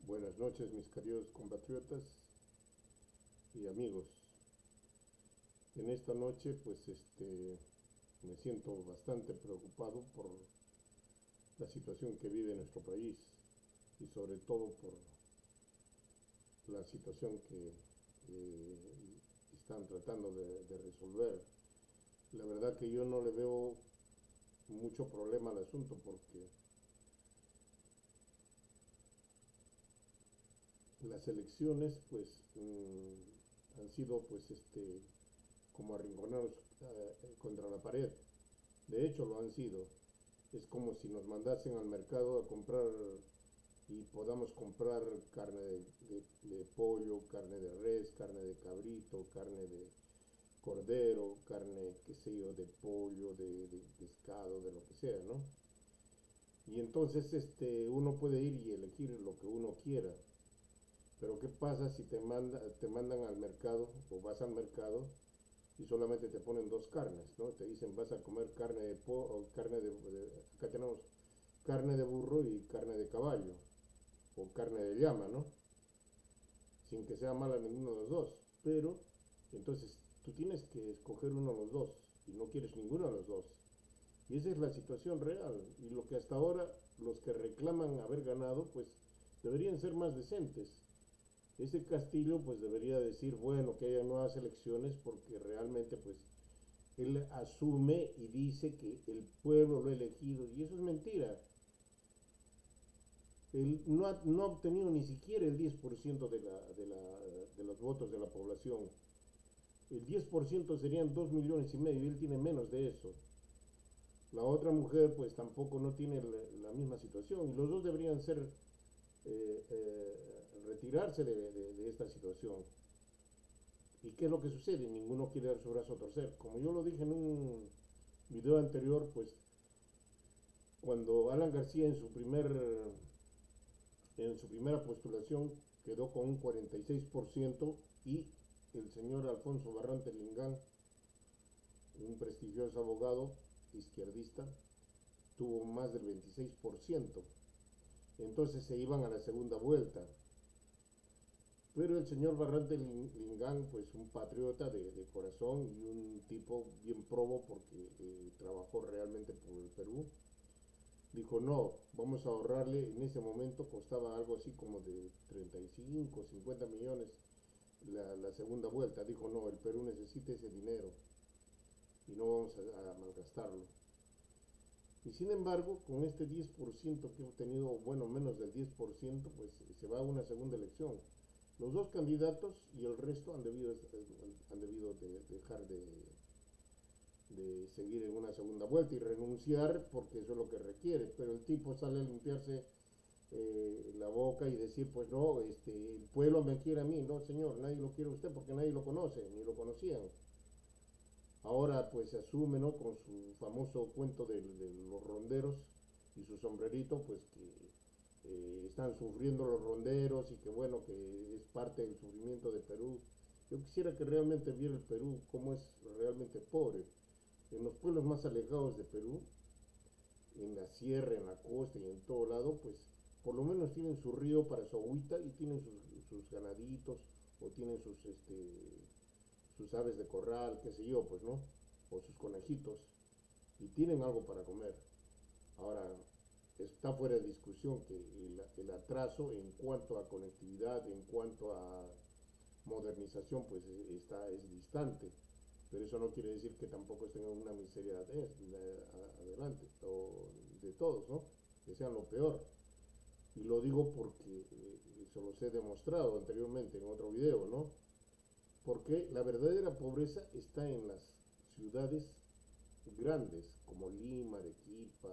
Buenas noches, mis queridos compatriotas y amigos. En esta noche, me siento bastante preocupado por la situación que vive nuestro país y sobre todo por la situación que eh, están tratando de resolver. La verdad que yo no le veo mucho problema al asunto porque las elecciones han sido como arrinconados contra la pared. De hecho lo han sido. Es como si nos mandasen al mercado a comprar y podamos comprar carne de pollo, carne de res, carne de cabrito, carne de cordero, carne, qué sé yo, de pollo, de pescado, de lo que sea, ¿no? Y entonces uno puede ir y elegir lo que uno quiera. Pero ¿qué pasa si te mandan al mercado o vas al mercado y solamente te ponen dos carnes, ¿no? Te dicen vas a comer carne de o acá tenemos carne de burro y carne de caballo o carne de llama, ¿no? Sin que sea mala ninguno de los dos, pero entonces tú tienes que escoger uno de los dos y no quieres ninguno de los dos. Y esa es la situación real y lo que hasta ahora los que reclaman haber ganado pues deberían ser más decentes. Ese Castillo pues debería decir, bueno, que haya nuevas elecciones porque realmente pues él asume y dice que el pueblo lo ha elegido y eso es mentira. Él no ha obtenido ni siquiera el 10% de los votos de la población. El 10% serían 2,5 millones y él tiene menos de eso. La otra mujer pues tampoco no tiene la misma situación y los dos deberían ser retirarse de esta situación. ¿Y qué es lo que sucede? Ninguno quiere dar su brazo a torcer. Como yo lo dije en un video anterior, pues cuando Alan García en su primera postulación quedó con un 46% y el señor Alfonso Barrante Lingán, un prestigioso abogado izquierdista, tuvo más del 26%. Entonces se iban a la segunda vuelta. Pero el señor Barrante Lingán, pues un patriota de corazón y un tipo bien probo porque trabajó realmente por el Perú, dijo no, vamos a ahorrarle, en ese momento costaba algo así como de 35, 50 millones la segunda vuelta, dijo no, el Perú necesita ese dinero y no vamos a malgastarlo. Y sin embargo, con este 10% que he obtenido, bueno, menos del 10%, pues se va a una segunda elección. Los dos candidatos y el resto han debido dejar de seguir en una segunda vuelta y renunciar porque eso es lo que requiere. Pero el tipo sale a limpiarse la boca y decir, pues no, el pueblo me quiere a mí. No, señor, nadie lo quiere a usted porque nadie lo conoce, ni lo conocían. Ahora pues se asume, ¿no? Con su famoso cuento de los ronderos y su sombrerito, pues que están sufriendo los ronderos y que bueno, que es parte del sufrimiento de Perú. Yo quisiera que realmente viera el Perú como es realmente pobre. En los pueblos más alejados de Perú, en la sierra, en la costa y en todo lado, pues por lo menos tienen su río para su agüita y tienen sus ganaditos o tienen sus aves de corral, qué sé yo, pues, ¿no? O sus conejitos y tienen algo para comer. Ahora, está fuera de discusión que el atraso en cuanto a conectividad, en cuanto a modernización, pues es distante. Pero eso no quiere decir que tampoco estén en una miseria adelante, o de todos, ¿no? Que sean lo peor. Y lo digo porque se los he demostrado anteriormente en otro video, ¿no? Porque la verdadera pobreza está en las ciudades grandes, como Lima, Arequipa,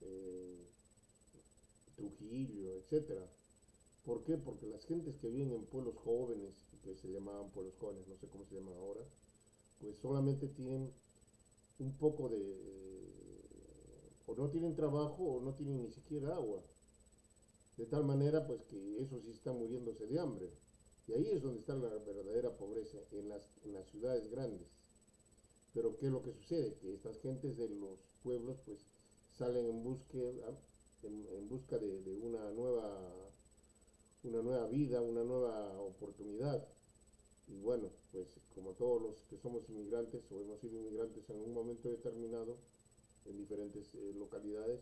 eh, Trujillo, etcétera. ¿Por qué? Porque las gentes que viven en pueblos jóvenes, que se llamaban pueblos jóvenes, no sé cómo se llaman ahora, pues solamente tienen un poco o no tienen trabajo o no tienen ni siquiera agua. De tal manera pues que eso sí está muriéndose de hambre. Y ahí es donde está la verdadera pobreza, en las ciudades grandes. Pero ¿qué es lo que sucede? Que estas gentes de los pueblos pues salen en busca de una nueva una nueva vida, una nueva oportunidad. Y bueno, pues como todos los que somos inmigrantes o hemos sido inmigrantes en un momento determinado en diferentes localidades,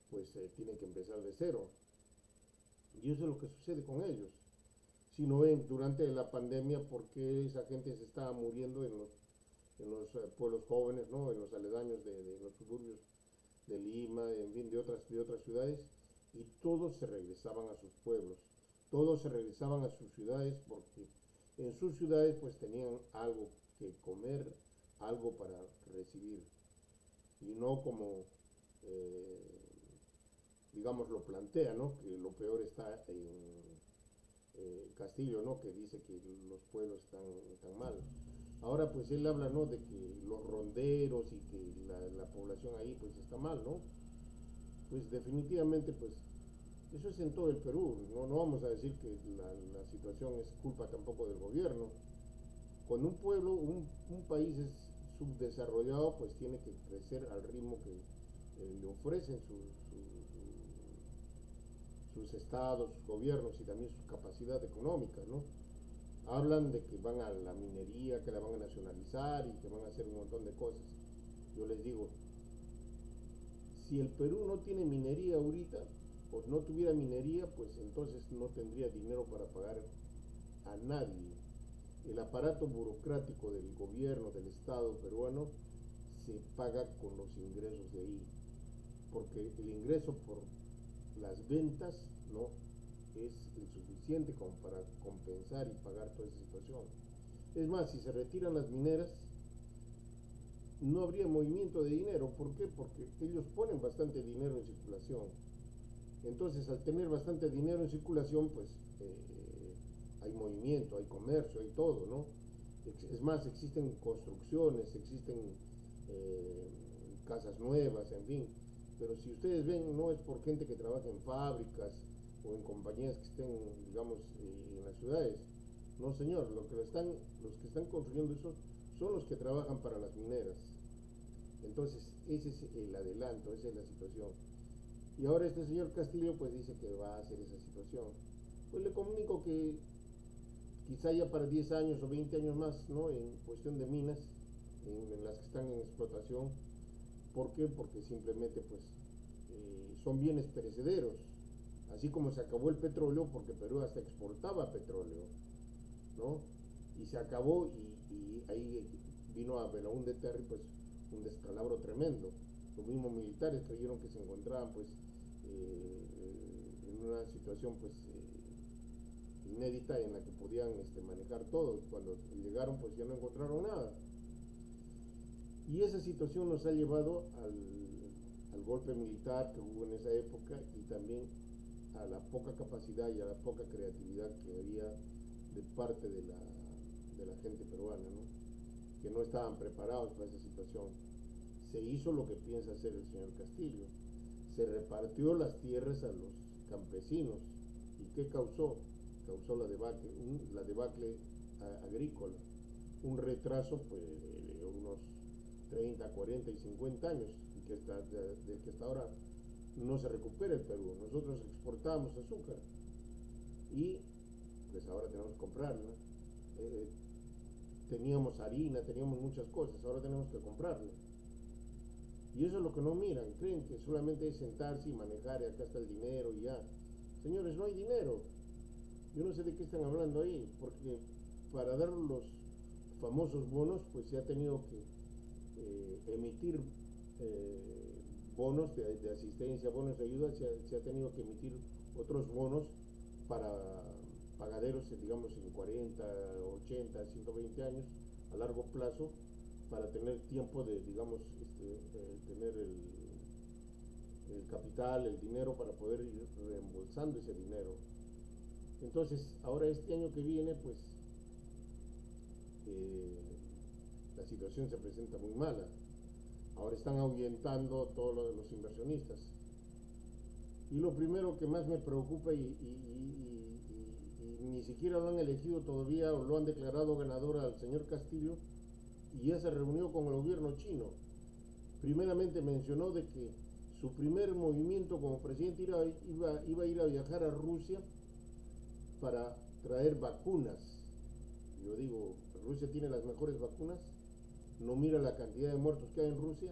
pues tienen que empezar de cero. Y eso es lo que sucede con ellos. Si no ven durante la pandemia por qué esa gente se estaba muriendo en los pueblos jóvenes, ¿no? En los aledaños de los suburbios de Lima, en fin, de otras ciudades, y todos se regresaban a sus pueblos, todos se regresaban a sus ciudades porque en sus ciudades pues tenían algo que comer, algo para recibir, y no como digamos lo plantea, ¿no? Que lo peor está en Castillo, ¿no? Que dice que los pueblos están mal. Ahora pues él habla, ¿no? De que los ronderos y que la población ahí pues está mal, ¿no? Pues definitivamente pues eso es en todo el Perú, no vamos a decir que la situación es culpa tampoco del gobierno. Cuando un pueblo, un país es subdesarrollado, pues tiene que crecer al ritmo que le ofrecen sus estados, sus gobiernos y también su capacidad económica, ¿no? Hablan de que van a la minería, que la van a nacionalizar y que van a hacer un montón de cosas. Yo les digo, si el Perú no tiene minería ahorita, o no tuviera minería, pues entonces no tendría dinero para pagar a nadie. El aparato burocrático del gobierno, del Estado peruano, se paga con los ingresos de ahí, porque el ingreso por las ventas no es insuficiente como para compensar y pagar toda esa situación. Es más, si se retiran las mineras, no habría movimiento de dinero. ¿Por qué? Porque ellos ponen bastante dinero en circulación. Entonces, al tener bastante dinero en circulación, pues hay movimiento, hay comercio, hay todo, ¿no? Es más, existen construcciones, existen casas nuevas, en fin. Pero si ustedes ven, no es por gente que trabaja en fábricas o en compañías que estén, digamos, en las ciudades. No, señor, los que están construyendo eso son los que trabajan para las mineras. Entonces, ese es el adelanto, esa es la situación. Y ahora este señor Castillo pues dice que va a hacer esa situación. Pues le comunico que quizá ya para 10 años o 20 años más, ¿no? En cuestión de minas, en las que están en explotación. ¿Por qué? Porque simplemente pues son bienes perecederos. Así como se acabó el petróleo, porque Perú hasta exportaba petróleo, ¿no? Y se acabó y ahí vino a Belaúnde Terry pues un descalabro tremendo. Los mismos militares creyeron que se encontraban pues en una situación pues inédita en la que podían manejar todo. Cuando llegaron pues ya no encontraron nada. Y esa situación nos ha llevado al golpe militar que hubo en esa época y también a la poca capacidad y a la poca creatividad que había de parte de la gente peruana, ¿no? Que no estaban preparados para esa situación. Se hizo lo que piensa hacer el señor Castillo. Se repartió las tierras a los campesinos. ¿Y qué causó? Causó la debacle agrícola. Un retraso pues, de unos 30, 40 y 50 años, y que hasta ahora no se recupera el Perú. Nosotros exportábamos azúcar y pues ahora tenemos que comprarla. Teníamos harina, teníamos muchas cosas, ahora tenemos que comprarla. Y eso es lo que no miran, creen que solamente es sentarse y manejar y acá está el dinero y ya. Señores, no hay dinero. Yo no sé de qué están hablando ahí, porque para dar los famosos bonos, pues se ha tenido que emitir bonos de asistencia, bonos de ayuda, se ha tenido que emitir otros bonos para pagaderos, digamos, en 40, 80, 120 años, a largo plazo, para tener tiempo de, digamos, tener el capital, el dinero para poder ir reembolsando ese dinero. Entonces, ahora este año que viene, pues, la situación se presenta muy mala. Ahora están ahuyentando todos los inversionistas. Y lo primero que más me preocupa, y ni siquiera lo han elegido todavía o lo han declarado ganador al señor Castillo, y ya se reunió con el gobierno chino. Primeramente mencionó de que su primer movimiento como presidente iba a ir a viajar a Rusia para traer vacunas. Yo digo, Rusia tiene las mejores vacunas, no mira la cantidad de muertos que hay en Rusia.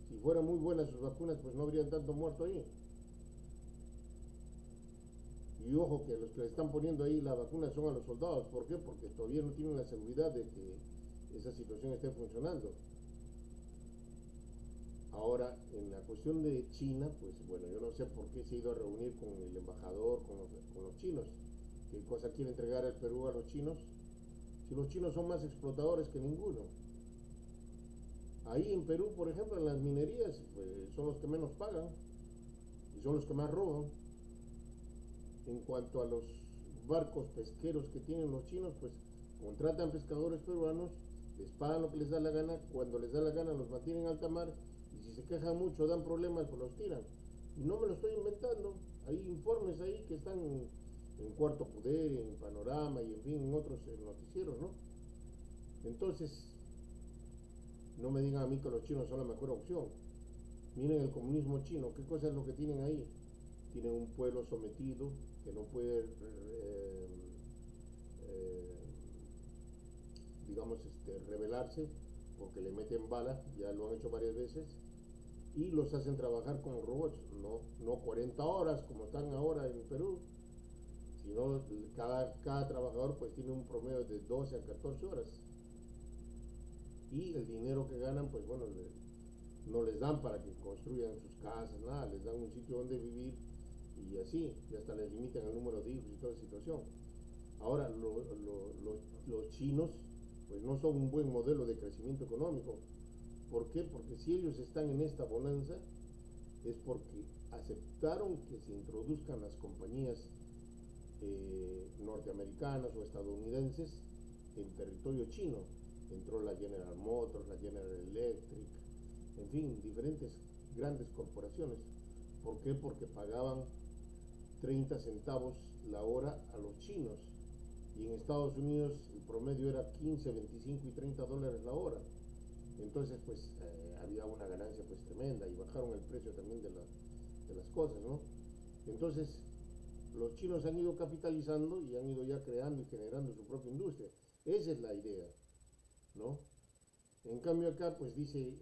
Si fueran muy buenas sus vacunas, pues no habría tanto muerto ahí. Y ojo que los que le están poniendo ahí la vacuna son a los soldados. ¿Por qué? Porque todavía no tienen la seguridad de que esa situación esté funcionando. Ahora, en la cuestión de China, pues bueno, yo no sé por qué se ha ido a reunir con el embajador, con los chinos. ¿Qué cosa quiere entregar el Perú a los chinos? Si los chinos son más explotadores que ninguno. Ahí en Perú, por ejemplo, en las minerías, pues, son los que menos pagan y son los que más roban. En cuanto a los barcos pesqueros que tienen los chinos, pues contratan pescadores peruanos, les pagan lo que les da la gana, cuando les da la gana los mantienen en alta mar, y si se quejan mucho, dan problemas, pues los tiran. Y no me lo estoy inventando, hay informes ahí que están en Cuarto Poder, en Panorama y en fin, en otros noticieros, ¿no? Entonces, no me digan a mí que los chinos son la mejor opción. Miren el comunismo chino, ¿qué cosa es lo que tienen ahí? Tienen un pueblo sometido que no puede, digamos, rebelarse porque le meten balas, ya lo han hecho varias veces, y los hacen trabajar como robots, no 40 horas como están ahora en Perú, sino cada trabajador pues tiene un promedio de 12 a 14 horas. Y el dinero que ganan, pues bueno, no les dan para que construyan sus casas, nada, les dan un sitio donde vivir y así, y hasta les limitan el número de hijos y toda esa situación. Ahora, los chinos, pues no son un buen modelo de crecimiento económico. ¿Por qué? Porque si ellos están en esta bonanza, es porque aceptaron que se introduzcan las compañías norteamericanas o estadounidenses en territorio chino. Entró la General Motors, la General Electric, en fin, diferentes grandes corporaciones. ¿Por qué? Porque pagaban 30 centavos la hora a los chinos, y en Estados Unidos el promedio era 15, 25 y 30 dólares la hora. Entonces pues había una ganancia pues tremenda, y bajaron el precio también de las cosas, ¿no? Entonces los chinos han ido capitalizando y han ido ya creando y generando su propia industria. Esa es la idea, ¿no? En cambio acá pues dice,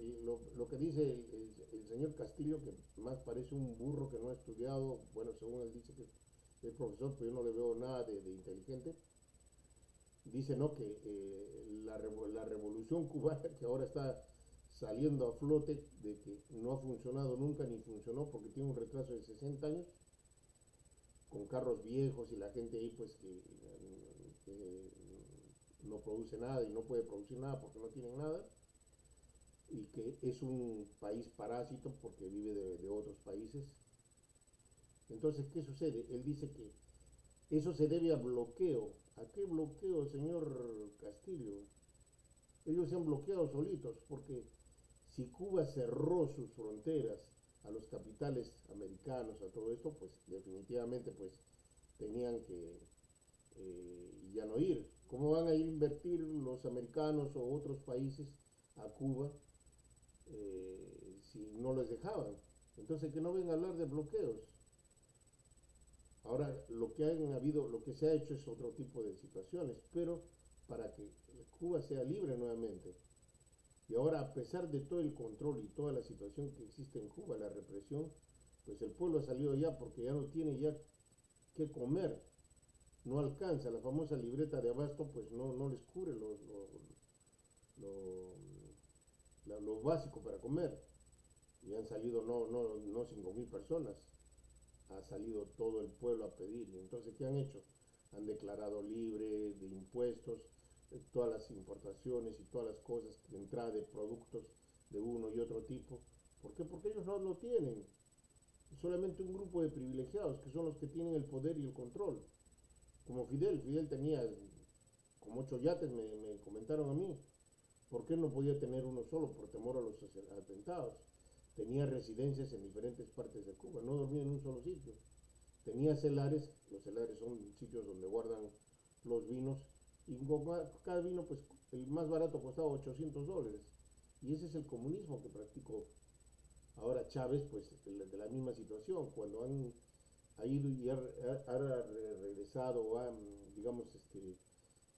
lo que dice el señor Castillo, que más parece un burro que no ha estudiado, bueno, según él dice que es profesor, pero yo no le veo nada de inteligente. Dice, ¿no?, que la revolución cubana, que ahora está saliendo a flote, de que no ha funcionado nunca ni funcionó porque tiene un retraso de 60 años, con carros viejos y la gente ahí pues que no produce nada y no puede producir nada porque no tienen nada, y que es un país parásito porque vive de otros países. Entonces, ¿qué sucede? Él dice que eso se debe a bloqueo. ¿A qué bloqueo, señor Castillo? Ellos se han bloqueado solitos, porque si Cuba cerró sus fronteras a los capitales americanos, a todo esto, pues definitivamente pues tenían que ya no ir. ¿Cómo van a ir a invertir los americanos o otros países a Cuba si no les dejaban? Entonces, que no vengan a hablar de bloqueos. Ahora, lo que se ha hecho es otro tipo de situaciones, pero para que Cuba sea libre nuevamente. Y ahora, a pesar de todo el control y toda la situación que existe en Cuba, la represión, pues el pueblo ha salido ya porque ya no tiene ya que comer, no alcanza, la famosa libreta de abasto pues no les cubre lo básico para comer. Y han salido no 5.000 personas, ha salido todo el pueblo a pedir. Y entonces, ¿qué han hecho? Han declarado libre de impuestos todas las importaciones y todas las cosas de entrada de productos de uno y otro tipo. ¿Por qué? Porque ellos no lo tienen. Solamente un grupo de privilegiados, que son los que tienen el poder y el control. Como Fidel tenía como 8 yates, me comentaron a mí. ¿Por qué no podía tener uno solo? Por temor a los atentados. Tenía residencias en diferentes partes de Cuba, no dormía en un solo sitio. Tenía celares, los celares son sitios donde guardan los vinos, y cada vino, pues el más barato costaba $800. Y ese es el comunismo que practicó. Ahora Chávez, pues de la misma situación, cuando ha ido y ha regresado, o ha, digamos,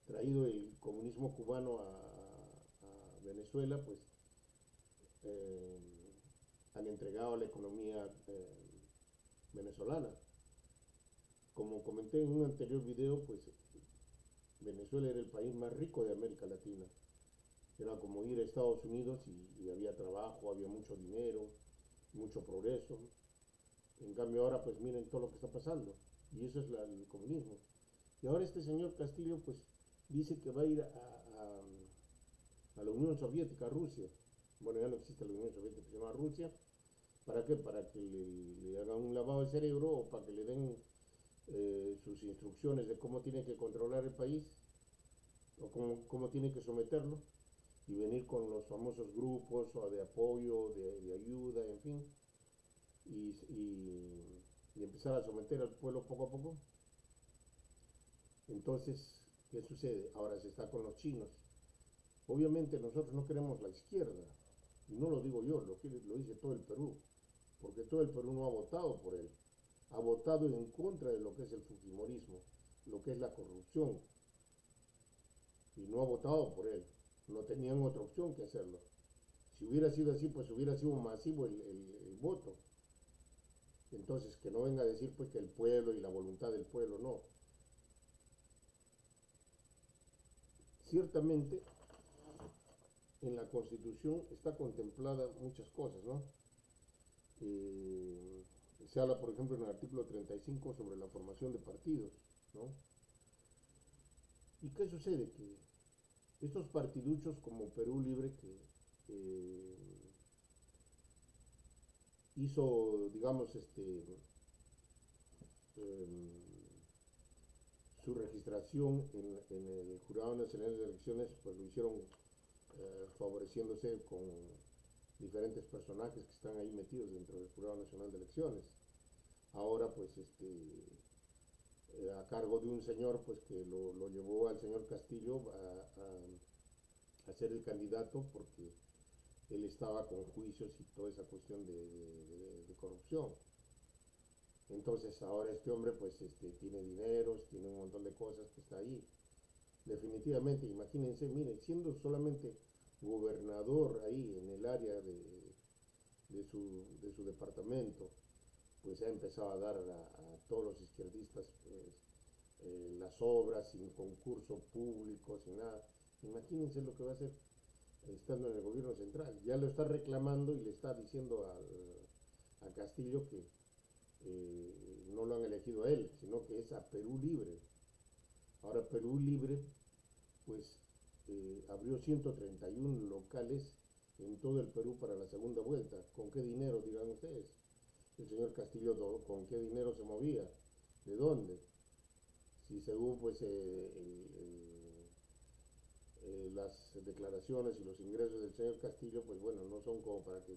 traído el comunismo cubano a Venezuela, pues eh, han entregado a la economía venezolana. Como comenté en un anterior video, pues Venezuela era el país más rico de América Latina. Era como ir a Estados Unidos y había trabajo, había mucho dinero, mucho progreso. En cambio ahora pues miren todo lo que está pasando. Y eso es el comunismo. Y ahora este señor Castillo pues dice que va a ir a la Unión Soviética, a Rusia. Bueno, ya no existe la Unión Soviética, se llama Rusia. ¿Para qué? Para que le hagan un lavado de cerebro o para que le den sus instrucciones de cómo tiene que controlar el país o cómo tiene que someterlo y venir con los famosos grupos o de apoyo, de ayuda, en fin, y empezar a someter al pueblo poco a poco. Entonces, ¿qué sucede? Ahora se está con los chinos. Obviamente nosotros no queremos la izquierda, y no lo digo yo, lo dice todo el Perú, porque todo el Perú no ha votado por él, ha votado en contra de lo que es el fujimorismo, lo que es la corrupción, y no ha votado por él, no tenían otra opción que hacerlo. Si hubiera sido así, pues hubiera sido masivo el voto. Entonces, que no venga a decir pues que el pueblo y la voluntad del pueblo, no. Ciertamente, en la Constitución está contemplada muchas cosas, ¿no? Se habla, por ejemplo, en el artículo 35 sobre la formación de partidos, ¿no? ¿Y qué sucede? Que estos partiduchos como Perú Libre que hizo, digamos, su registración en el Jurado Nacional de Elecciones, pues lo hicieron favoreciéndose con diferentes personajes que están ahí metidos dentro del Jurado Nacional de Elecciones. Ahora, pues, a cargo de un señor, pues, que lo llevó al señor Castillo a ser el candidato porque él estaba con juicios y toda esa cuestión de corrupción. Entonces ahora este hombre pues tiene dineros, tiene un montón de cosas que está ahí. Definitivamente, imagínense, miren, siendo solamente gobernador ahí en el área de su departamento, pues ha empezado a dar a todos los izquierdistas pues, las obras sin concurso público, sin nada. Imagínense lo que va a hacer estando en el gobierno central. Ya lo está reclamando y le está diciendo a Castillo que no lo han elegido a él, sino que es a Perú Libre. Ahora Perú Libre, pues abrió 131 locales en todo el Perú para la segunda vuelta. ¿Con qué dinero, dirán ustedes? El señor Castillo, ¿con qué dinero se movía? ¿De dónde? Si según pues las declaraciones y los ingresos del señor Castillo, pues bueno, no son como para que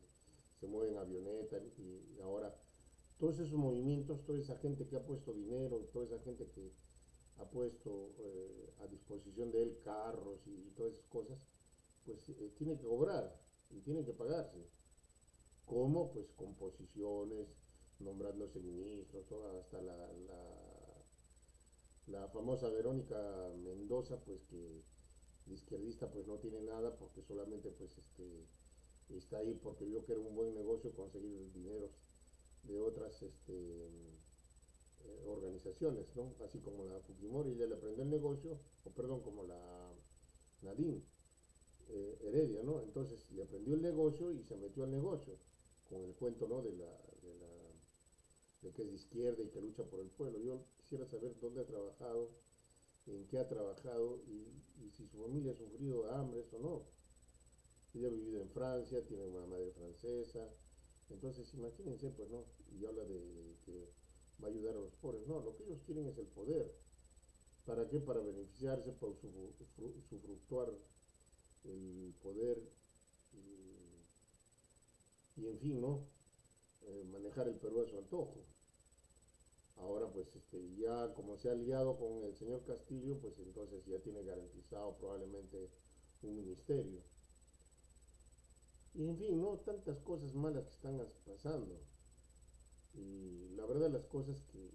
se mueven avionetas y ahora todos esos movimientos, toda esa gente que ha puesto dinero, toda esa gente que ha puesto a disposición de él carros y todas esas cosas, pues tiene que cobrar y tiene que pagarse. ¿Cómo? Pues con posiciones, nombrándose ministros, hasta la famosa Verónica Mendoza, pues que de izquierdista pues no tiene nada porque solamente pues está ahí porque vio que era un buen negocio conseguir dinero de otras organizaciones, ¿no? Así como la Fujimori, ella le aprendió el negocio, o perdón, como la Nadine Heredia, ¿no? Entonces le aprendió el negocio y se metió al negocio, con el cuento, ¿no? De que es de izquierda y que lucha por el pueblo. Yo quisiera saber dónde ha trabajado, en qué ha trabajado y si su familia ha sufrido hambres o no. Ella ha vivido en Francia, tiene una madre francesa, entonces imagínense, pues no, y habla de que va a ayudar a los pobres. No, lo que ellos quieren es el poder. ¿Para qué? Para beneficiarse, para usufructuar el poder y en fin, ¿no? Manejar el Perú a su antojo. Ahora pues ya como se ha aliado con el señor Castillo, pues entonces ya tiene garantizado probablemente un ministerio. Y en fin, ¿no? Tantas cosas malas que están pasando. Y la verdad las cosas que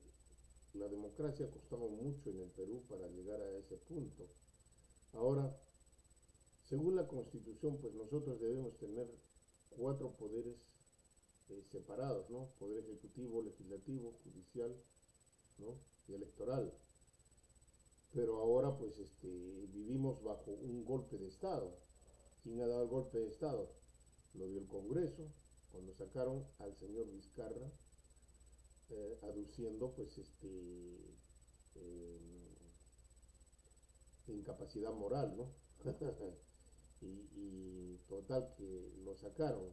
la democracia ha costado mucho en el Perú para llegar a ese punto. Ahora, según la Constitución, pues nosotros debemos tener 4 poderes separados, ¿no? Poder ejecutivo, legislativo, judicial, ¿no? Y electoral. Pero ahora pues vivimos bajo un golpe de Estado. ¿Quién ha dado el golpe de Estado? Lo dio el Congreso, cuando sacaron al señor Vizcarra, aduciendo pues eh, incapacidad moral, ¿no? y total que lo sacaron.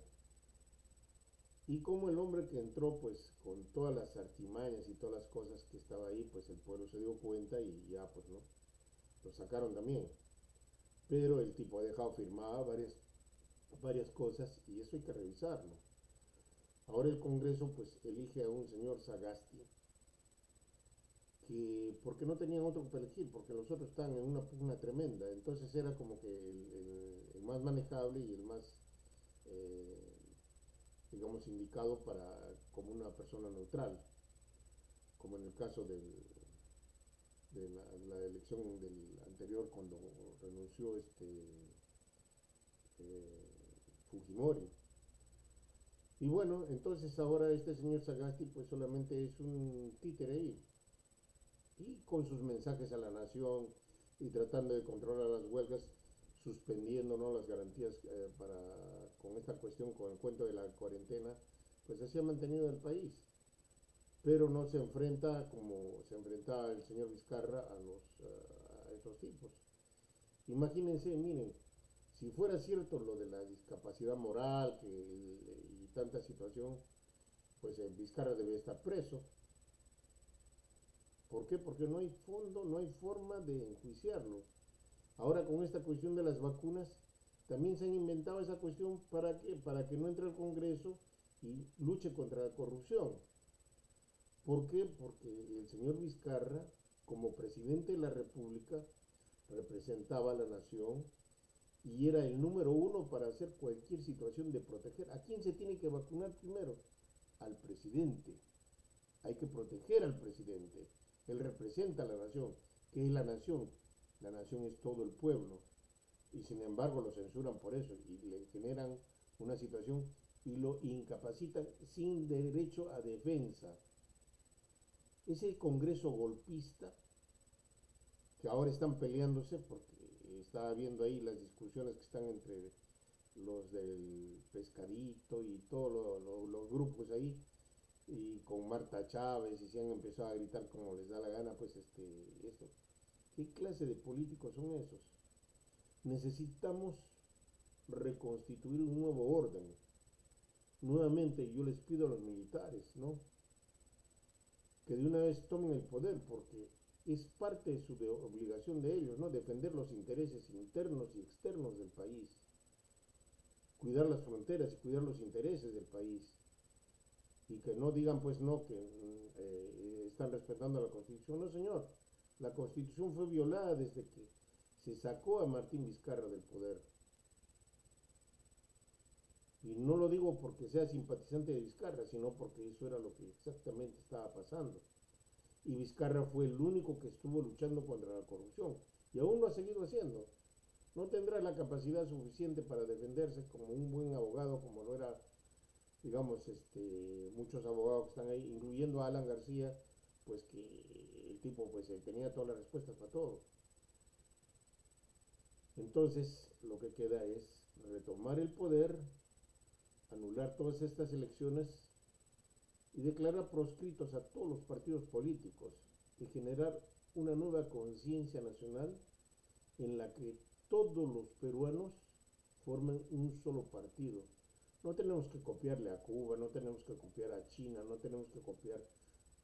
Y como el hombre que entró pues con todas las artimañas y todas las cosas que estaba ahí, pues el pueblo se dio cuenta y ya pues no, lo sacaron también. Pero el tipo ha dejado firmadas varias cosas y eso hay que revisarlo. Ahora el Congreso pues elige a un señor Sagasti, que porque no tenían otro para elegir, porque los otros están en una pugna tremenda, entonces era como que el más manejable y el más, eh, digamos, indicado como una persona neutral, como en el caso de la elección del anterior cuando renunció Fujimori. Y bueno, entonces ahora este señor Sagasti pues solamente es un títere ahí, y con sus mensajes a la nación y tratando de controlar las huelgas, suspendiendo, ¿no?, las garantías con esta cuestión, con el cuento de la cuarentena, pues así ha mantenido el país. Pero no se enfrenta como se enfrentaba el señor Vizcarra a estos tipos. Imagínense, miren, si fuera cierto lo de la discapacidad moral y tanta situación, pues el Vizcarra debe estar preso. ¿Por qué? Porque no hay fondo, no hay forma de enjuiciarlo. Ahora con esta cuestión de las vacunas, también se han inventado esa cuestión ¿para qué? Para que no entre al Congreso y luche contra la corrupción. ¿Por qué? Porque el señor Vizcarra, como presidente de la República, representaba a la nación y era el número uno para hacer cualquier situación de proteger. ¿A quién se tiene que vacunar primero? Al presidente. Hay que proteger al presidente. Él representa a la nación. ¿Qué es la nación? La nación es todo el pueblo. Y sin embargo lo censuran por eso y le generan una situación y lo incapacitan sin derecho a defensa. Ese Congreso golpista que ahora están peleándose porque está habiendo ahí las discusiones que están entre los del pescadito y todos los grupos ahí, y con Marta Chávez, y se han empezado a gritar como les da la gana, pues eso. ¿Qué clase de políticos son esos? Necesitamos reconstituir un nuevo orden. Nuevamente yo les pido a los militares, ¿no?, que de una vez tomen el poder, porque es parte de su obligación de ellos, ¿no?, defender los intereses internos y externos del país, cuidar las fronteras y cuidar los intereses del país, y que no digan pues no, que están respetando la Constitución. No, señor, la Constitución fue violada desde que se sacó a Martín Vizcarra del poder. Y no lo digo porque sea simpatizante de Vizcarra, sino porque eso era lo que exactamente estaba pasando. Y Vizcarra fue el único que estuvo luchando contra la corrupción. Y aún lo ha seguido haciendo. No tendrá la capacidad suficiente para defenderse como un buen abogado, como lo era, digamos, muchos abogados que están ahí, incluyendo a Alan García, pues que el tipo pues tenía todas las respuestas para todo. Entonces, lo que queda es retomar el poder, anular todas estas elecciones y declarar proscritos a todos los partidos políticos y generar una nueva conciencia nacional en la que todos los peruanos formen un solo partido. No tenemos que copiarle a Cuba, no tenemos que copiar a China, no tenemos que copiar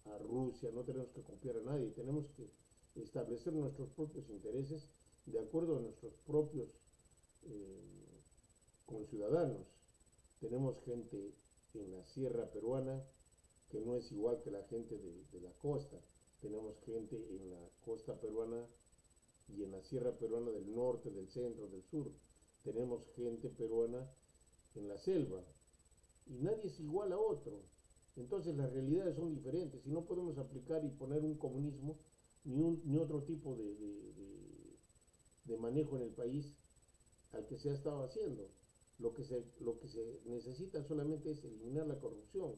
a Rusia, no tenemos que copiar a nadie, tenemos que establecer nuestros propios intereses de acuerdo a nuestros propios conciudadanos. Tenemos gente en la sierra peruana que no es igual que la gente de la costa. Tenemos gente en la costa peruana y en la sierra peruana del norte, del centro, del sur. Tenemos gente peruana en la selva. Y nadie es igual a otro. Entonces las realidades son diferentes y no podemos aplicar y poner un comunismo ni otro tipo de manejo en el país al que se ha estado haciendo. Lo que se necesita solamente es eliminar la corrupción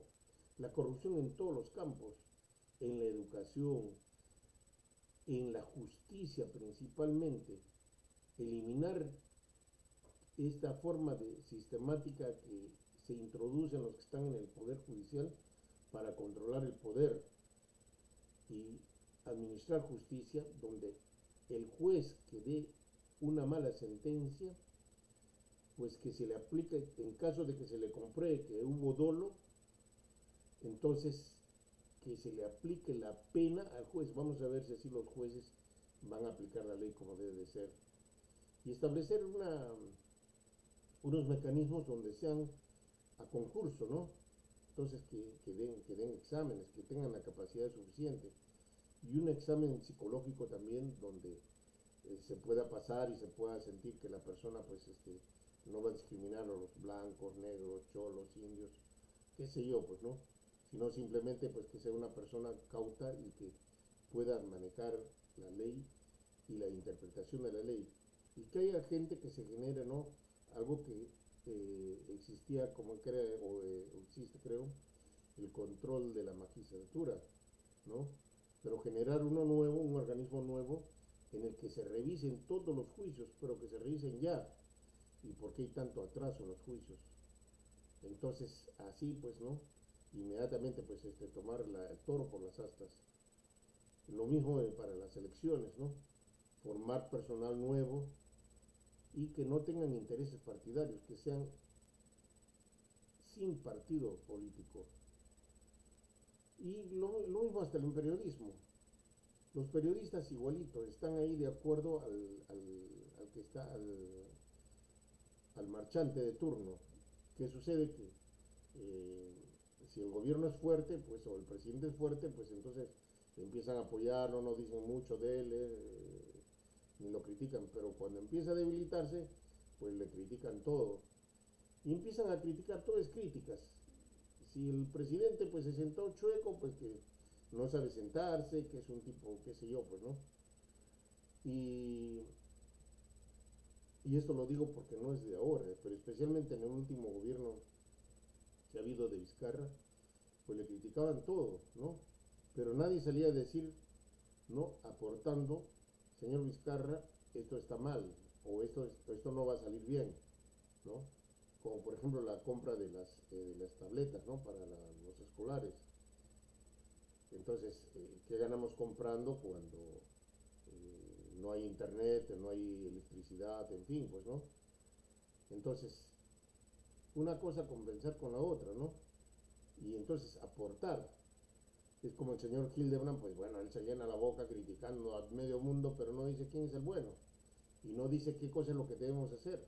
en todos los campos, en la educación, en la justicia principalmente, eliminar esta forma de sistemática que se introduce en los que están en el poder judicial para controlar el poder y administrar justicia, donde el juez que dé una mala sentencia, pues que se le aplique, en caso de que se le compruebe que hubo dolo, entonces que se le aplique la pena al juez. Vamos a ver si así los jueces van a aplicar la ley como debe de ser. Y establecer unos mecanismos donde sean a concurso, ¿no? Entonces que den exámenes, que tengan la capacidad suficiente. Y un examen psicológico también donde se pueda pasar y se pueda sentir que la persona pues no va a discriminar a los blancos, negros, cholos, indios, qué sé yo, pues, ¿no? Sino simplemente pues que sea una persona cauta y que pueda manejar la ley y la interpretación de la ley. Y que haya gente que se genere, ¿no? Algo que existía como que era, o existe creo, el control de la magistratura, ¿no? Pero generar uno nuevo, un organismo nuevo, en el que se revisen todos los juicios, pero que se revisen ya. ¿Y por qué hay tanto atraso en los juicios? Entonces, así pues, ¿no? Inmediatamente pues tomar el toro por las astas. Lo mismo para las elecciones, ¿no? Formar personal nuevo y que no tengan intereses partidarios, que sean sin partido político. Y lo mismo hasta el periodismo. Los periodistas igualitos están ahí de acuerdo al que está, al marchante de turno. ¿Qué sucede? Que si el gobierno es fuerte, pues, o el presidente es fuerte, pues entonces empiezan a apoyarlo, no dicen mucho de él, ni lo critican, pero cuando empieza a debilitarse, pues le critican todo. Y empiezan a criticar, todo es críticas. Si el presidente pues se sentó chueco, pues que no sabe sentarse, que es un tipo, qué sé yo, pues, ¿no? Y, y esto lo digo porque no es de ahora, pero especialmente en el último gobierno que ha habido de Vizcarra, pues le criticaban todo, ¿no? Pero nadie salía a decir, ¿no? Aportando, señor Vizcarra, esto está mal, o esto no va a salir bien, ¿no? Como por ejemplo la compra de las tabletas, ¿no? Para los escolares. Entonces, ¿qué ganamos comprando cuando no hay internet, no hay electricidad, en fin, pues, ¿no? Entonces, una cosa compensar con la otra, ¿no? Y entonces aportar. Es como el señor Hildebrand, pues bueno, él se llena la boca criticando a medio mundo, pero no dice quién es el bueno. Y no dice qué cosa es lo que debemos hacer.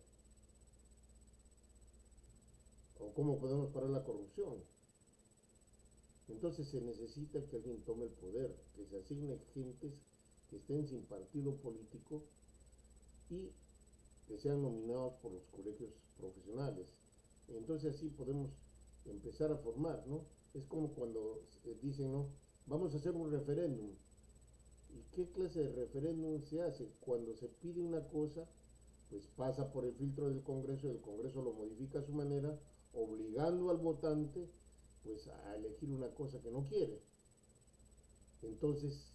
O cómo podemos parar la corrupción. Entonces se necesita que alguien tome el poder, que se asigne gentes que estén sin partido político y que sean nominados por los colegios profesionales. Entonces así podemos empezar a formar, ¿no? Es como cuando dicen, ¿no? Vamos a hacer un referéndum. ¿Y qué clase de referéndum se hace? Cuando se pide una cosa, pues pasa por el filtro del Congreso y el Congreso lo modifica a su manera, obligando al votante pues a elegir una cosa que no quiere. Entonces,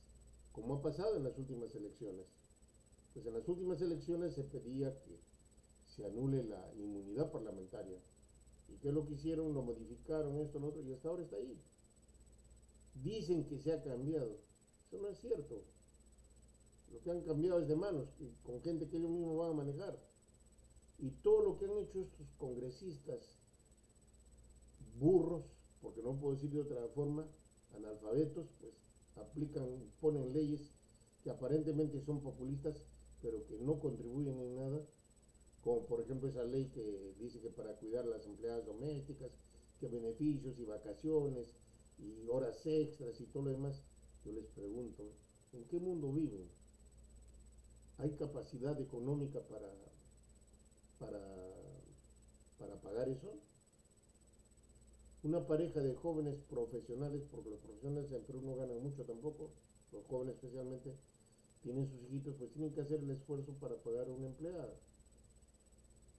como ha pasado en las últimas elecciones, pues en las últimas elecciones se pedía que se anule la inmunidad parlamentaria. ¿Y qué es lo que hicieron? Lo modificaron, esto, lo otro, y hasta ahora está ahí. Dicen que se ha cambiado. Eso no es cierto. Lo que han cambiado es de manos, con gente que ellos mismos van a manejar. Y todo lo que han hecho estos congresistas burros, porque no puedo decir de otra forma, analfabetos, pues aplican, ponen leyes que aparentemente son populistas, pero que no contribuyen en nada, como por ejemplo esa ley que dice que para cuidar a las empleadas domésticas, que beneficios y vacaciones y horas extras y todo lo demás. Yo les pregunto, ¿en qué mundo viven? ¿Hay capacidad económica para, para pagar eso? una pareja de jóvenes profesionales, porque los profesionales en Perú no ganan mucho tampoco, los jóvenes especialmente, tienen sus hijitos, pues tienen que hacer el esfuerzo para pagar a una empleada.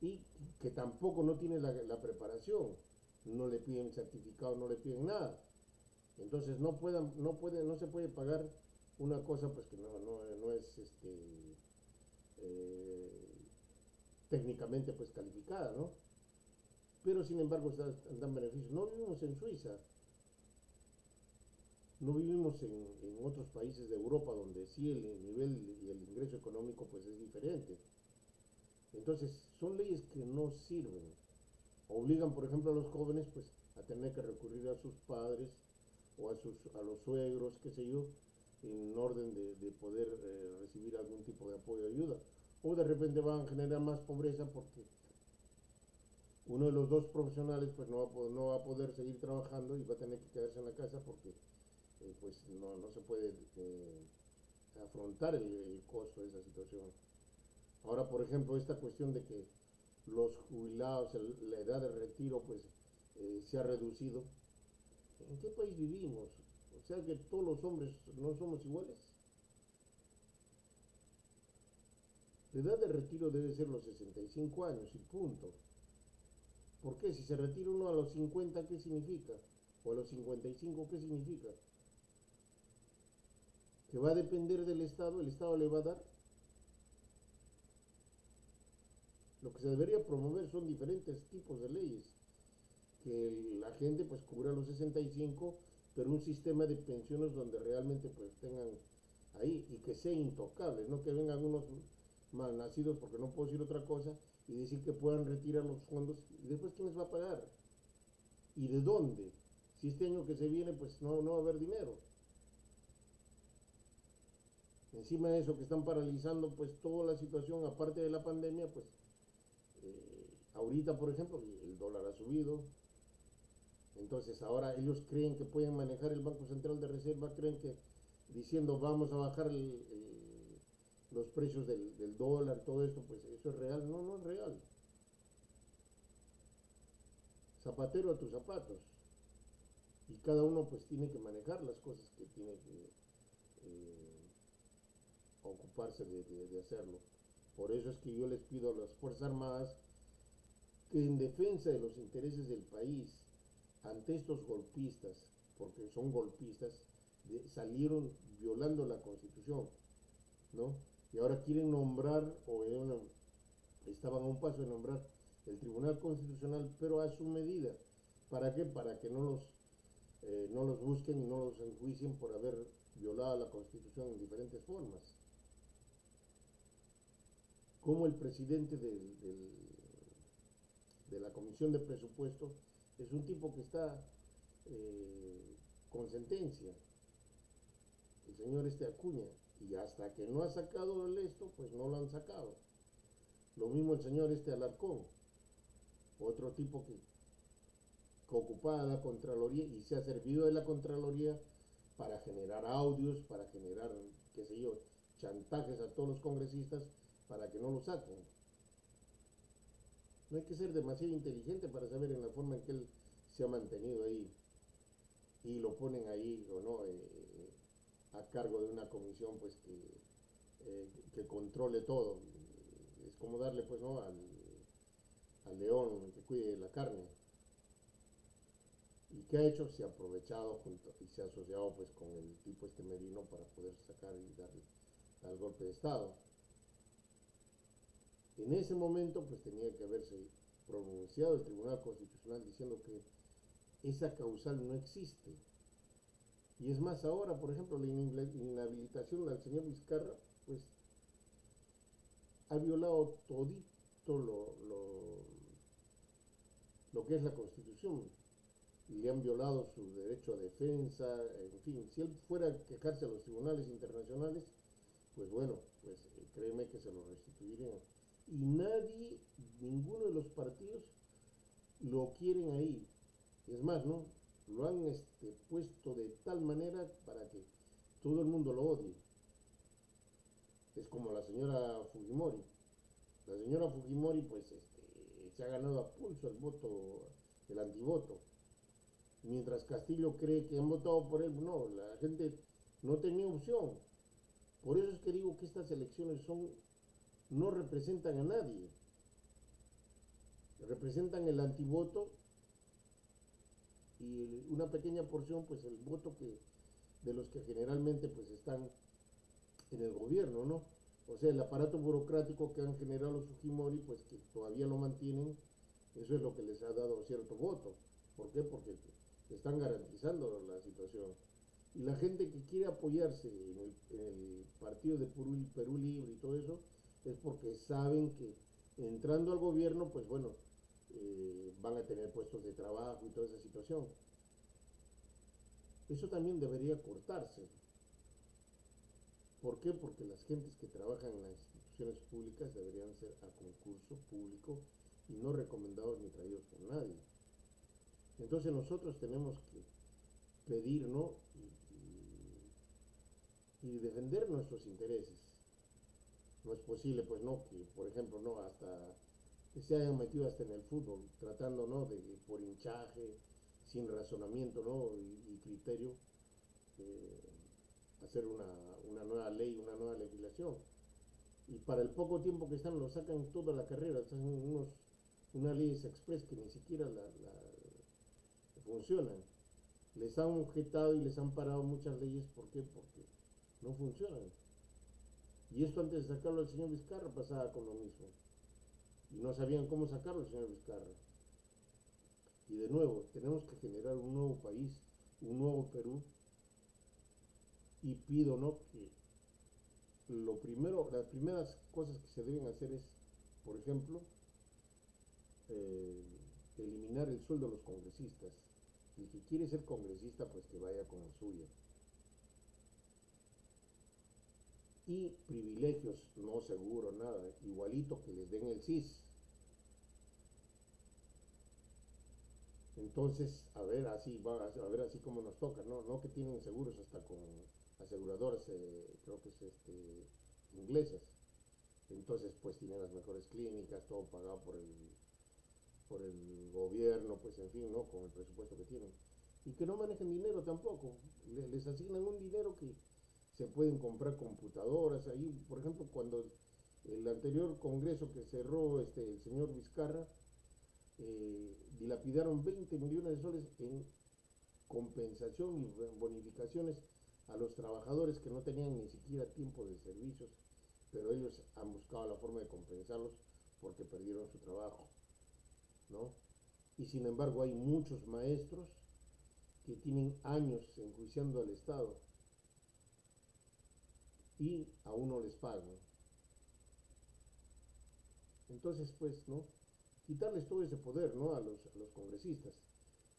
Y que tampoco no tiene la preparación, no le piden certificado, no le piden nada. Entonces no se puede pagar una cosa pues que no es eh, técnicamente pues calificada, ¿no? Pero sin embargo dan beneficios. No vivimos en Suiza, no vivimos en otros países de Europa donde sí el nivel y el ingreso económico pues es diferente. Entonces son leyes que no sirven. Obligan, por ejemplo, a los jóvenes pues a tener que recurrir a sus padres o a los suegros, qué sé yo, en orden de poder recibir algún tipo de apoyo o ayuda. O de repente van a generar más pobreza porque uno de los dos profesionales pues no va a poder seguir trabajando y va a tener que quedarse en la casa porque pues no se puede afrontar el costo de esa situación. Ahora, por ejemplo, esta cuestión de que los jubilados, la edad de retiro pues se ha reducido. ¿En qué país vivimos? O sea que todos los hombres no somos iguales. La edad de retiro debe ser los 65 años y punto. ¿Por qué? Si se retira uno a los 50, ¿qué significa? O a los 55, ¿qué significa? Que va a depender del Estado, el Estado le va a dar. Lo que se debería promover son diferentes tipos de leyes. Que la gente pues cubra los 65, pero un sistema de pensiones donde realmente pues tengan ahí y que sea intocable, no que vengan unos mal nacidos, porque no puedo decir otra cosa, y decir que puedan retirar los fondos y después quién les va a pagar y de dónde, si este año que se viene pues no va a haber dinero. Encima de eso que están paralizando pues toda la situación aparte de la pandemia, pues ahorita por ejemplo el dólar ha subido. Entonces ahora ellos creen que pueden manejar el Banco Central de Reserva, creen que diciendo vamos a bajar los precios del dólar, todo esto, pues eso es real. No es real. Zapatero a tus zapatos. Y cada uno pues tiene que manejar las cosas que tiene que ocuparse de hacerlo. Por eso es que yo les pido a las Fuerzas Armadas que en defensa de los intereses del país, ante estos golpistas, porque son golpistas, salieron violando la Constitución, ¿no? Y ahora quieren nombrar, estaban a un paso de nombrar el Tribunal Constitucional, pero a su medida. ¿Para qué? Para que no los busquen y no los enjuicien por haber violado la Constitución en diferentes formas. Como el presidente de la Comisión de Presupuestos es un tipo que está con sentencia, el señor Acuña, y hasta que no ha sacado el esto, pues no lo han sacado. Lo mismo el señor Alarcón, otro tipo que ocupaba la Contraloría y se ha servido de la Contraloría para generar audios, para generar, qué sé yo, chantajes a todos los congresistas para que no lo saquen. No hay que ser demasiado inteligente para saber en la forma en que él se ha mantenido ahí y lo ponen ahí o no a cargo de una comisión pues que controle todo. Es como darle pues no al león que cuide la carne. ¿Y qué ha hecho? Se ha aprovechado y se ha asociado pues con el tipo merino para poder sacar y dar golpe de Estado. En ese momento pues tenía que haberse pronunciado el Tribunal Constitucional diciendo que esa causal no existe. Y es más, ahora, por ejemplo, la inhabilitación del señor Vizcarra, pues ha violado todito lo que es la Constitución. Y le han violado su derecho a defensa, en fin, si él fuera a quejarse a los tribunales internacionales, pues bueno, pues créeme que se lo restituirían. Y ninguno de los partidos lo quieren ahí. Es más, ¿no? Lo han puesto de tal manera para que todo el mundo lo odie. Es como la señora Fujimori. La señora Fujimori, pues, se ha ganado a pulso el voto, el antivoto. Mientras Castillo cree que han votado por él, no, la gente no tenía opción. Por eso es que digo que estas elecciones no representan a nadie, representan el antivoto y una pequeña porción, pues el voto de los que generalmente pues están en el gobierno, ¿no? O sea, el aparato burocrático que han generado los Fujimori, pues que todavía lo mantienen, eso es lo que les ha dado cierto voto. ¿Por qué? Porque están garantizando la situación. Y la gente que quiere apoyarse en el partido de Perú Libre y todo eso, es porque saben que entrando al gobierno, pues bueno, van a tener puestos de trabajo y toda esa situación. Eso también debería cortarse. ¿Por qué? Porque las gentes que trabajan en las instituciones públicas deberían ser a concurso público y no recomendados ni traídos por nadie. Entonces nosotros tenemos que pedir, ¿no? Y defender nuestros intereses. No es posible, pues no, que por ejemplo, no, hasta que se hayan metido hasta en el fútbol, tratando, ¿no? De por hinchaje, sin razonamiento, ¿no? Y criterio, hacer una nueva ley, una nueva legislación. Y para el poco tiempo que están, lo sacan toda la carrera, sacan unas leyes express que ni siquiera funcionan. Les han objetado y les han parado muchas leyes, ¿por qué? Porque no funcionan. Y esto antes de sacarlo al señor Vizcarra pasaba con lo mismo. Y no sabían cómo sacarlo al señor Vizcarra. Y de nuevo, tenemos que generar un nuevo país, un nuevo Perú. Y pido, ¿no? Que las primeras cosas que se deben hacer es, por ejemplo, eliminar el sueldo de los congresistas. El que quiere ser congresista, pues que vaya con la suya. Y privilegios, no seguro, nada, igualito que les den el CIS. Entonces, a ver así como nos toca, no que tienen seguros hasta con aseguradoras, creo que es inglesas. Entonces, pues tienen las mejores clínicas, todo pagado por el gobierno, pues en fin, ¿no? Con el presupuesto que tienen. Y que no manejen dinero tampoco. Les asignan un dinero que se pueden comprar computadoras. Ahí, por ejemplo, cuando el anterior congreso que cerró el señor Vizcarra, dilapidaron 20 millones de soles en compensación y bonificaciones a los trabajadores que no tenían ni siquiera tiempo de servicios, pero ellos han buscado la forma de compensarlos porque perdieron su trabajo, ¿no? Y sin embargo hay muchos maestros que tienen años enjuiciando al Estado y aún no les pagan. Entonces, pues, ¿no? Quitarles todo ese poder, ¿no? A los congresistas,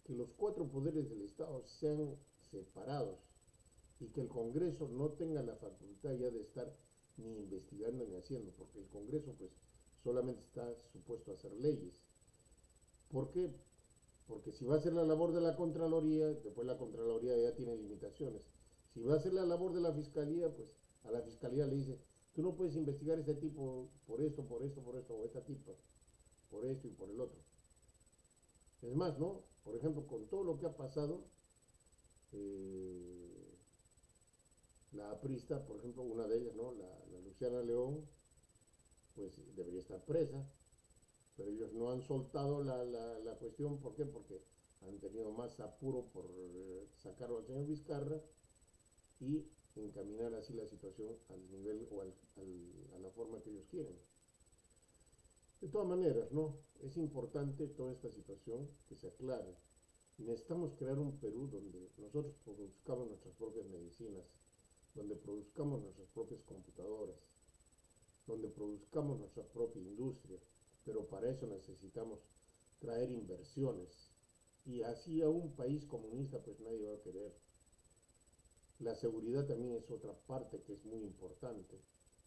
que los 4 poderes del Estado sean separados y que el Congreso no tenga la facultad ya de estar ni investigando ni haciendo, porque el Congreso pues solamente está supuesto a hacer leyes. ¿Por qué? Porque si va a hacer la labor de la Contraloría, después la Contraloría ya tiene limitaciones. Si va a hacer la labor de la Fiscalía, pues a la Fiscalía le dice, tú no puedes investigar a este tipo por esto, o esta tipa, por esto y por el otro. Es más, ¿no? Por ejemplo, con todo lo que ha pasado, la aprista, por ejemplo, una de ellas, ¿no? La Luciana León, pues debería estar presa, pero ellos no han soltado la cuestión. ¿Por qué? Porque han tenido más apuro por sacarlo al señor Vizcarra y encaminar así la situación al nivel o a la forma que ellos quieren. De todas maneras, ¿no? Es importante toda esta situación que se aclare. Y necesitamos crear un Perú donde nosotros produzcamos nuestras propias medicinas, donde produzcamos nuestras propias computadoras, donde produzcamos nuestra propia industria, pero para eso necesitamos traer inversiones. Y así a un país comunista pues nadie va a querer. La seguridad también es otra parte que es muy importante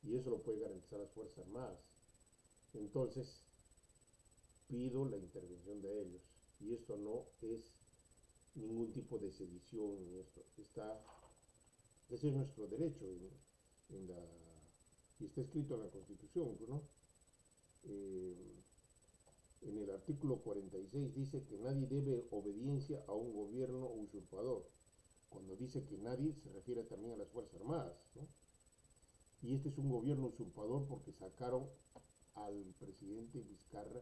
y eso lo puede garantizar las Fuerzas Armadas. Entonces, pido la intervención de ellos. Y esto no es ningún tipo de sedición, ese es nuestro derecho y está escrito en la Constitución, ¿no? en el artículo 46 dice que nadie debe obediencia a un gobierno usurpador. Cuando dice que nadie, se refiere también a las Fuerzas Armadas, ¿no? Y este es un gobierno usurpador porque sacaron al presidente Vizcarra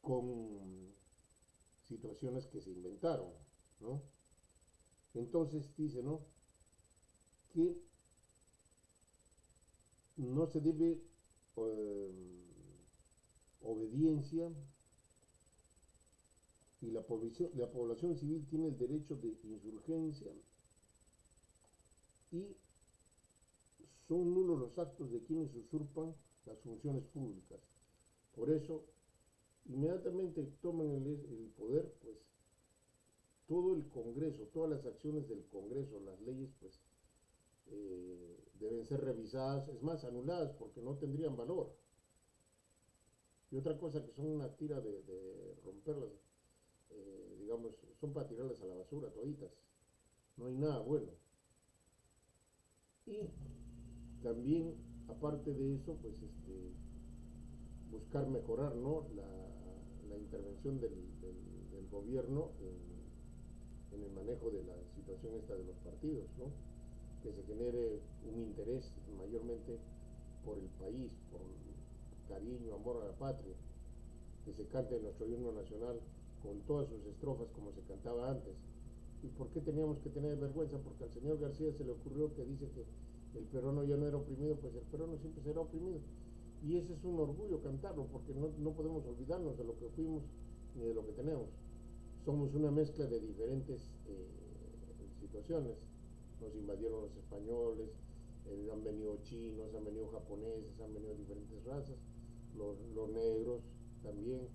con situaciones que se inventaron, ¿no? Entonces dice, ¿no?, que no se debe obediencia, y la población civil tiene el derecho de insurgencia y son nulos los actos de quienes usurpan las funciones públicas. Por eso, inmediatamente toman el poder, pues todo el Congreso, todas las acciones del Congreso, las leyes, pues deben ser revisadas, es más, anuladas, porque no tendrían valor. Y otra cosa que son una tira de romperlas, digamos, son para tirarlas a la basura toditas. No hay nada bueno. Y también, aparte de eso, pues buscar mejorar, ¿no?, la intervención del gobierno en el manejo de la situación esta de los partidos, ¿no? Que se genere un interés mayormente por el país, por cariño, amor a la patria, que se cante nuestro himno nacional con todas sus estrofas como se cantaba antes. ¿Y por qué teníamos que tener vergüenza? Porque al señor García se le ocurrió que dice que el peruano ya no era oprimido, pues el peruano siempre será oprimido. Y ese es un orgullo cantarlo, porque no podemos olvidarnos de lo que fuimos ni de lo que tenemos. Somos una mezcla de diferentes situaciones. Nos invadieron los españoles, han venido chinos, han venido japoneses, han venido diferentes razas, los negros también.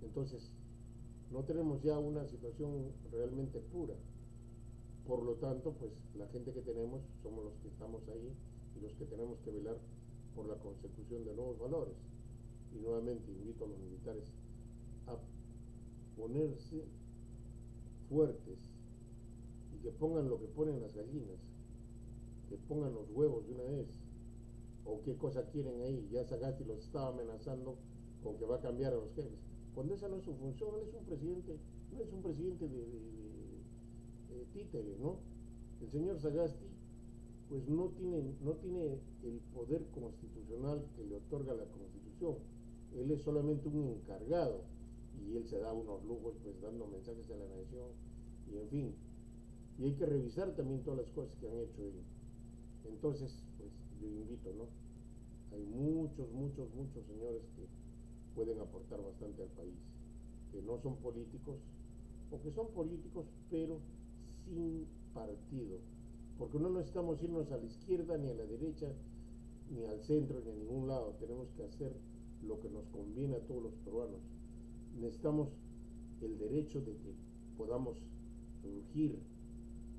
Entonces, no tenemos ya una situación realmente pura. Por lo tanto, pues la gente que tenemos somos los que estamos ahí y los que tenemos que velar por la consecución de nuevos valores. Y nuevamente invito a los militares a ponerse fuertes y que pongan lo que ponen las gallinas, que pongan los huevos de una vez, o qué cosa quieren ahí. Ya Sagasti los estaba amenazando con que va a cambiar a los jefes, cuando esa no es su función. Él es un presidente, no es un presidente de títere, ¿no? El señor Sagasti pues no tiene el poder constitucional que le otorga la Constitución. Él es solamente un encargado y él se da unos lujos pues dando mensajes a la nación y en fin. Y hay que revisar también todas las cosas que han hecho ellos. Entonces, pues yo invito, ¿no? Hay muchos señores que pueden aportar bastante al país, que no son políticos, o que son políticos pero sin partido, porque no necesitamos irnos a la izquierda ni a la derecha ni al centro ni a ningún lado. Tenemos que hacer lo que nos conviene a todos los peruanos. Necesitamos el derecho de que podamos surgir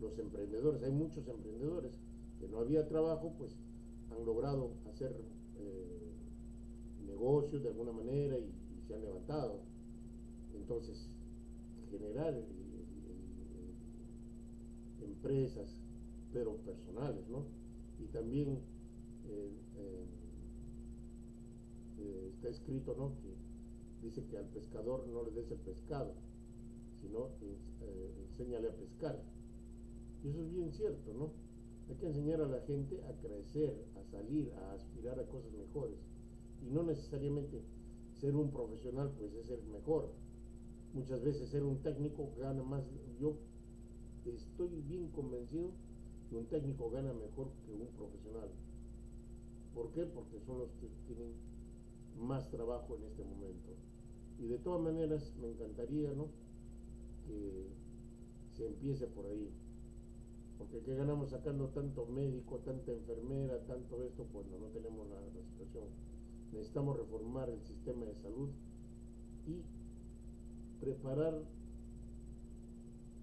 los emprendedores. Hay muchos emprendedores que no había trabajo, pues han logrado hacer negocios de alguna manera y se han levantado. Entonces, generar empresas, pero personales, ¿no? Y también está escrito, ¿no?, que dice que al pescador no le des el pescado, sino enséñale a pescar. Y eso es bien cierto, ¿no? Hay que enseñar a la gente a crecer, a salir, a aspirar a cosas mejores. Y no necesariamente ser un profesional, pues es el mejor. Muchas veces ser un técnico gana más. Yo estoy bien convencido que un técnico gana mejor que un profesional. ¿Por qué? Porque son los que tienen más trabajo en este momento. Y de todas maneras me encantaría, ¿no?, que se empiece por ahí. Porque ¿qué ganamos sacando tanto médico, tanta enfermera, tanto esto, cuando no tenemos la situación? Necesitamos reformar el sistema de salud y preparar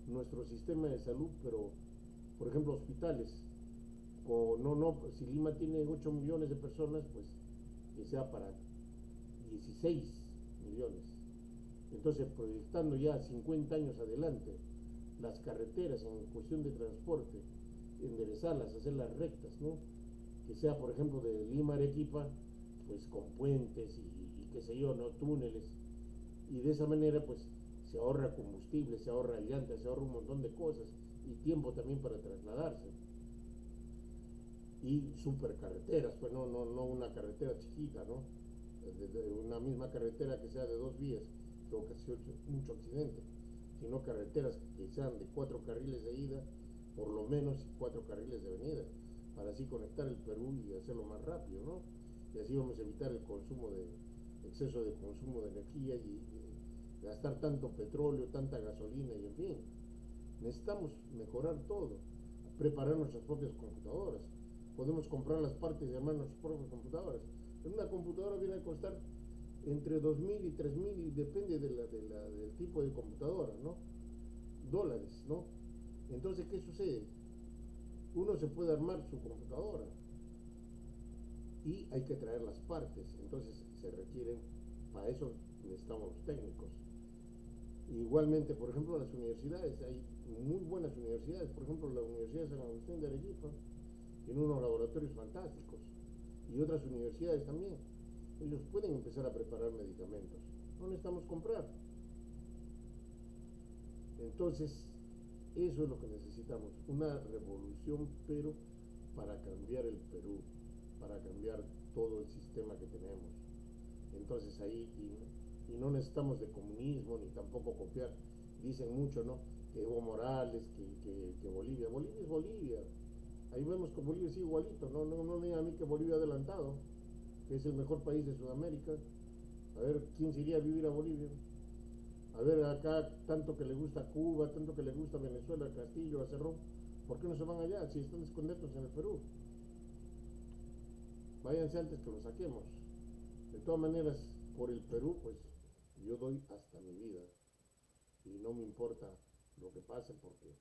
nuestro sistema de salud, pero por ejemplo hospitales, si Lima tiene 8 millones de personas, pues que sea para 16 millones. Entonces, proyectando ya 50 años adelante, las carreteras en cuestión de transporte, enderezarlas, hacerlas rectas, ¿no? Que sea, por ejemplo, de Lima a Arequipa, pues con puentes y qué sé yo, ¿no? Túneles. Y de esa manera, pues, se ahorra combustible, se ahorra llantas, se ahorra un montón de cosas y tiempo también para trasladarse. Y supercarreteras, pues no una carretera chiquita, ¿no? De una misma carretera que sea de 2 vías, que ocasiona mucho accidente, sino carreteras que sean de 4 carriles de ida, por lo menos 4 carriles de venida, para así conectar el Perú y hacerlo más rápido, ¿no? Y así vamos a evitar el consumo de exceso de consumo de energía y gastar tanto petróleo, tanta gasolina y en fin. Necesitamos mejorar todo, preparar nuestras propias computadoras. Podemos comprar las partes y armar nuestras propias computadoras. Una computadora viene a costar entre 2.000 y 3.000 y depende del tipo de computadora, ¿no? Dólares, ¿no? Entonces, ¿qué sucede? Uno se puede armar su computadora y hay que traer las partes. Entonces, se requieren, para eso necesitamos los técnicos. Igualmente, por ejemplo, las universidades, hay muy buenas universidades, por ejemplo, la Universidad de San Agustín de Arequipa tiene unos laboratorios fantásticos y otras universidades también. Ellos pueden empezar a preparar medicamentos, no necesitamos comprar. Entonces, eso es lo que necesitamos, una revolución, pero para cambiar el Perú, para cambiar todo el sistema que tenemos. Entonces ahí, y no necesitamos de comunismo, ni tampoco copiar. Dicen mucho, ¿no? Que Evo Morales, que Bolivia. Bolivia es Bolivia. Ahí vemos que Bolivia es igualito. No digan a mí que Bolivia ha adelantado, que es el mejor país de Sudamérica. A ver, ¿quién se iría a vivir a Bolivia? A ver, acá tanto que le gusta Cuba, tanto que le gusta Venezuela, Castillo, Acerrón, ¿por qué no se van allá si están descontentos en el Perú? Váyanse antes que lo saquemos. De todas maneras, por el Perú, pues yo doy hasta mi vida y no me importa lo que pase porque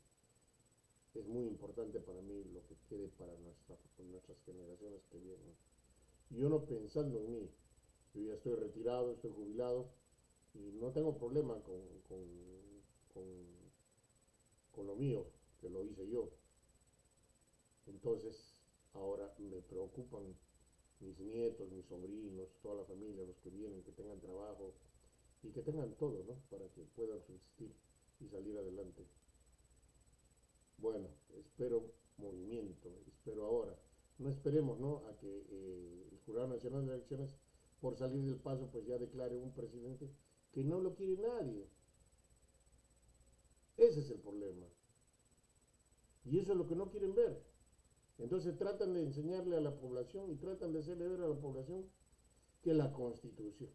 es muy importante para mí lo que quede para nuestras generaciones que vienen. Yo no pensando en mí, yo ya estoy retirado, estoy jubilado y no tengo problema con, con lo mío, que lo hice yo. Entonces, ahora me preocupan mis nietos, mis sobrinos, toda la familia, los que vienen, que tengan trabajo y que tengan todo, ¿no? Para que puedan subsistir y salir adelante. Bueno, espero movimiento, espero ahora. No esperemos, ¿no? A que el Jurado Nacional de Elecciones, por salir del paso, pues ya declare un presidente que no lo quiere nadie. Ese es el problema. Y eso es lo que no quieren ver. Entonces tratan de enseñarle a la población y tratan de hacerle ver a la población que la Constitución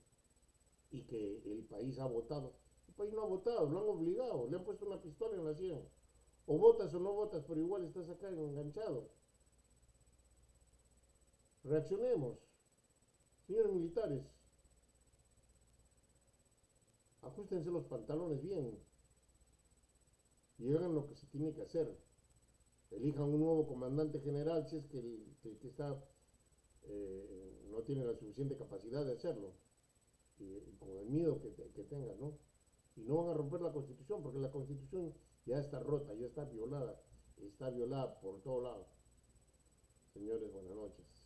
y que el país ha votado. El país no ha votado, lo han obligado, le han puesto una pistola en la sien. O votas o no votas, pero igual estás acá enganchado. Reaccionemos, señores militares, ajustense los pantalones bien y hagan lo que se tiene que hacer. Elijan un nuevo comandante general si es que el que está no tiene la suficiente capacidad de hacerlo, y con el miedo que tengan, ¿no? Y no van a romper la Constitución, porque la Constitución ya está rota, ya está violada por todo lado. Señores, buenas noches.